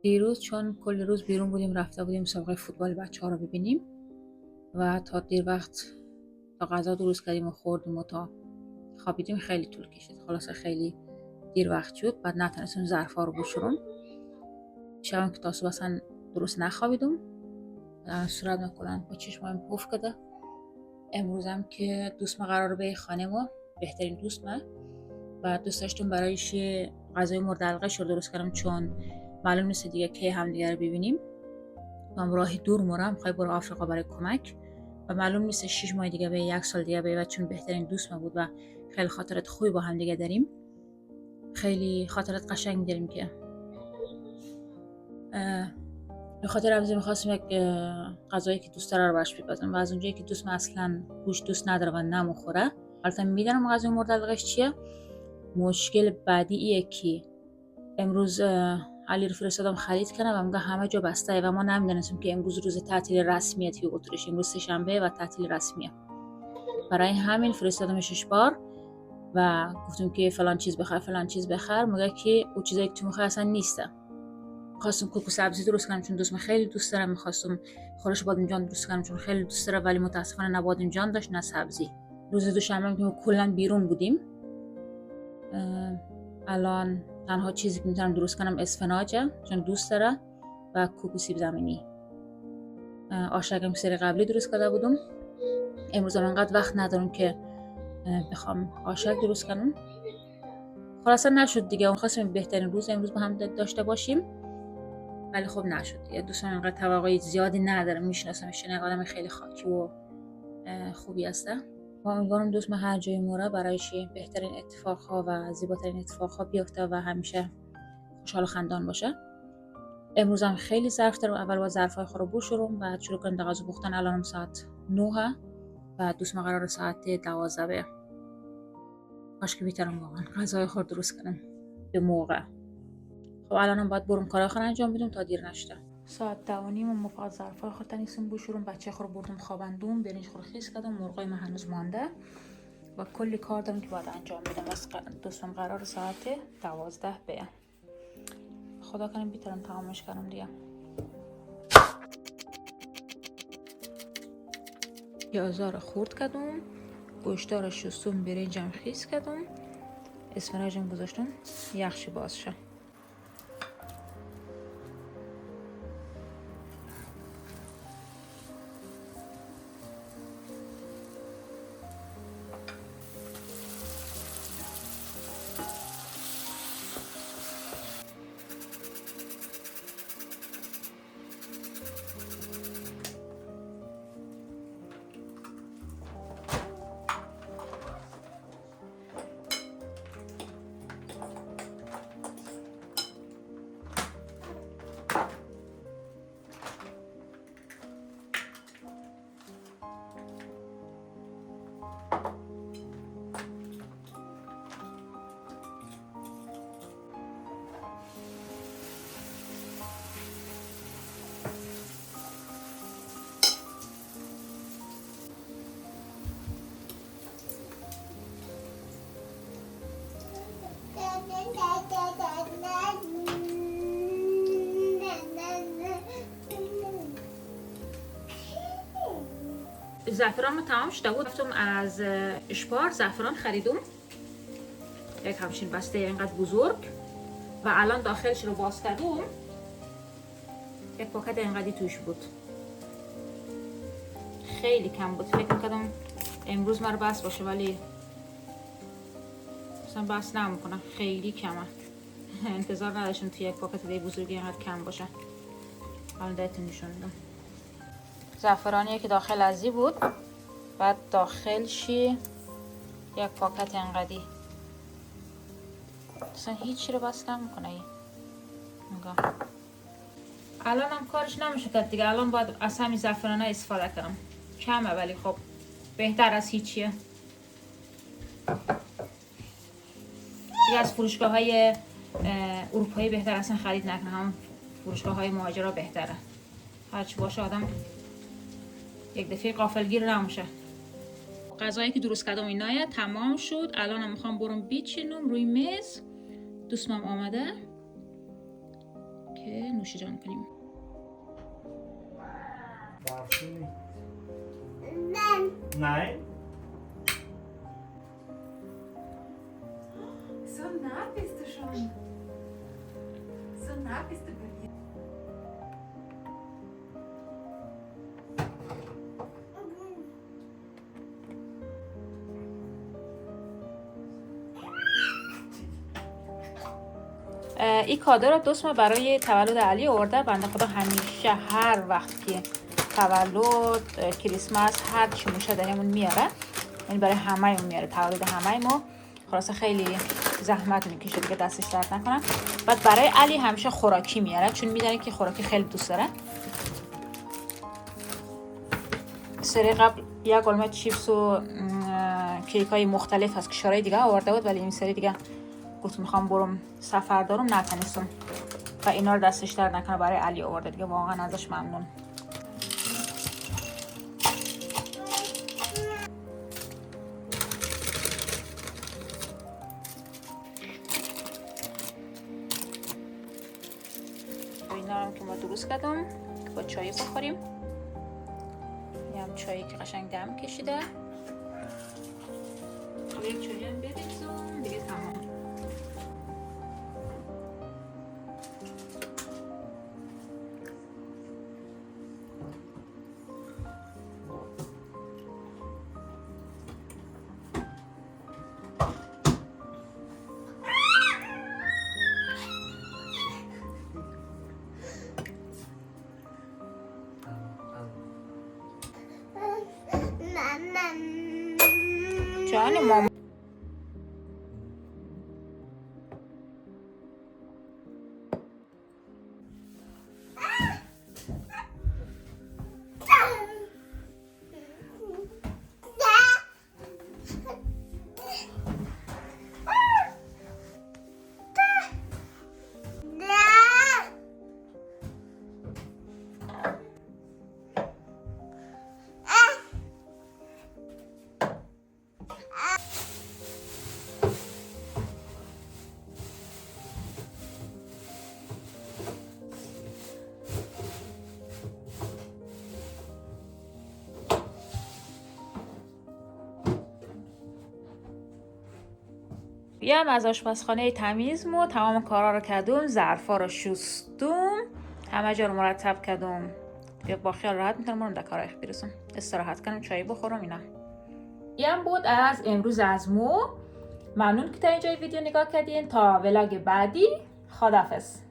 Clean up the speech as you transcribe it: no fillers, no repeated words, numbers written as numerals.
دیروز چون کل روز بیرون بودیم رفته بودیم مسابقه فوتبال بچه‌ها رو ببینیم و تا دیر وقت تا غذا درست کردیم و خوردیم و تا خوابیدیم خیلی طول کشید. خلاصه خیلی دیر وقت شد. بعد نتونستیم ظرفا رو بشورم. شبم که تا صبح اصلا درست نخوابیدم. صورت کلا با چشمایم پف کده. امروزم که دوستم قراره به خانه ما، بهترین دوستم، و دوست داشتم برایش غذای مورد علاقه‌اش رو درست کردم چون معلوم نیست دیگه کی همدیگه رو ببینیم. من راهی دور مورم، خواهی برو آفریقا برای کمک و معلوم نیست 6 ماه دیگه به 1 سال دیگه به، و چون بهترین دوستم بود و خیلی خاطرات خوبی با هم دیگه داریم، خیلی خاطرات قشنگ داریم که به خاطر همین می‌خواستم یک غذایی که دوست داره رو براش بپزم و از اونجایی که دوستم اصلا گوشت دوست نداره و نمیخوره، البته میدونم غذای مورد علاقه‌اش چیه. مشکل بعدی ایه که امروز علی رو فرستادم خرید کنه و میگه همه جا بسته و ما نمیدونستیم که امروز روز تعطیل رسمیه توی اتریش. امروز سه شنبه و تعطیل رسمیه. برای همین فرستادمش 6 بار و گفتم که فلان چیز بخر فلان چیز بخر. میگه که اون چیزایی که تو میخوای اصلا نیسته. خواستم کوکو سبزی درست کنم چون دوستم خیلی دوست داره. میخواستم خورش بادمجان درست کنم چون خیلی دوست داره، ولی متاسفانه نه بادمجان داشت نه سبزی. روز دوشنبه که کلا بیرون بودیم. الان تنها چیزی که میتونم درست کنم اسفناجه چون دوست داره و کوکو سیب زمینی. آشکم سری قبلی درست کرده بودم. امروز انقدر وقت ندارم که بخوام آشک درست کنم. خلاصا نشد دیگه. اون خواستم بهترین روز امروز با هم داشته باشیم ولی خب نشد دیگه. دوستم انقدر توقعی زیادی ندارم، میشناسمش، نه آدم خیلی خاکی و خوبی هسته. و امیدوارم دوست من هر جای موره برایش بهترین اتفاقها و زیباترین اتفاقها بیفته و همیشه خوشحال و خندان باشه. امروز هم خیلی ظرف دارم. اول با ظرفای خود رو بشورم و شروع کنم غذا پختن. الانم ساعت 9 و دوست من قراره ساعت 12 به. کاش که بیترم واقعا غذای خود درست کنم به موقع. خب الانم باید برم کارای خود انجام بدم تا دیر نشده. ساعت 10:30 و فقط ظرفای خود تنیسم بشورم. بچه خود رو بردم خواباندم، برنج خود خیس کردم، مرغای من هنوز مانده و کلی کار دارم که باید انجام بدم. بس دوستم قرار ساعت 12 به. خدا کنه بیترم تمامش کنم دیگه. پیازا رو خورد کردم، گوشتا رو شستم، برنجم خیس کردم، اسفناجم گذاشتم یخش باز شه. زعفران تمام شده بود. رفتم از اشپار زعفران خریدم، یک همچین بسته اینقدر بزرگ و الان داخلش رو باز کردم. یک پاکت اینقدری توش بود. خیلی کم بود. فکر کردم امروز مرا بس باشه ولی اصلا بس نمیکنه. خیلی کمه. انتظار نداشتم توی یک پاکت دیگه بزرگی اینقدر کم باشه. الان دهتون نشون میدم. زعفرانیه که داخل ازی بود، بعد داخلشی یک پاکت اینقدی. اصلا هیچی رو بس نمیکنه. نگاه. الان هم کارش نمیشه کرد دیگه. الان باید از همین زعفرانه استفاده کنم. کمه ولی خب بهتر از هیچیه. دیگه از فروشگاه های اروپایی بهتر اصلا خرید نکنه. هم فروشگاه های مهاجرا بهتره. هرچی باشه آدم یک دفعه غافلگیر نمیشه. غذایی که درست کردم اینایه تمام شد. الان هم میخوام برم بیچینم روی میز. دوستم آمده که نوش جان کنیم. Nej. Så nah bist du schon. So nah bist du bei mir. این کادو رو دوست ما برای تولد علی آورده. بنده خدا همیشه هر وقت که تولد، کریسمس، هر چی موشه دهمون میاره، یعنی برای همه میاره، تولد همه ما. خلاصه خیلی زحمت میکشه دیگه، دستش درد نکنه. بعد برای علی همیشه خوراکی میاره، چون میدونه که خوراکی خیلی دوست داره. سری قبل یک گلمه چیپس و کیک های مختلف از کشورهای دیگه آورده بود، ولی این سری دیگه گفت میخوام برم سفر دارم نتونستم و اینا رو دستش درد نکنه برای علی آورده دیگه. واقعا ازش ممنون. اینا رو که ما درست کردم که با چای بخوریم. یه هم چایی که قشنگ دم کشیده. یک چایی هم بریزم دیگه تمام. جان مامان یه هم از آشپزخانه تمیز و تمام کارا رو کردم، ظرفا رو شستم، همه جا رو مرتب کردم. دیگه با خیال راحت میتونم برم در کارای برسم، استراحت کنم، چای بخورم اینا. یه هم بود از امروز از مو. ممنون که تا اینجای ویدیو نگاه کردین. تا ولاگ بعدی، خداحافظ.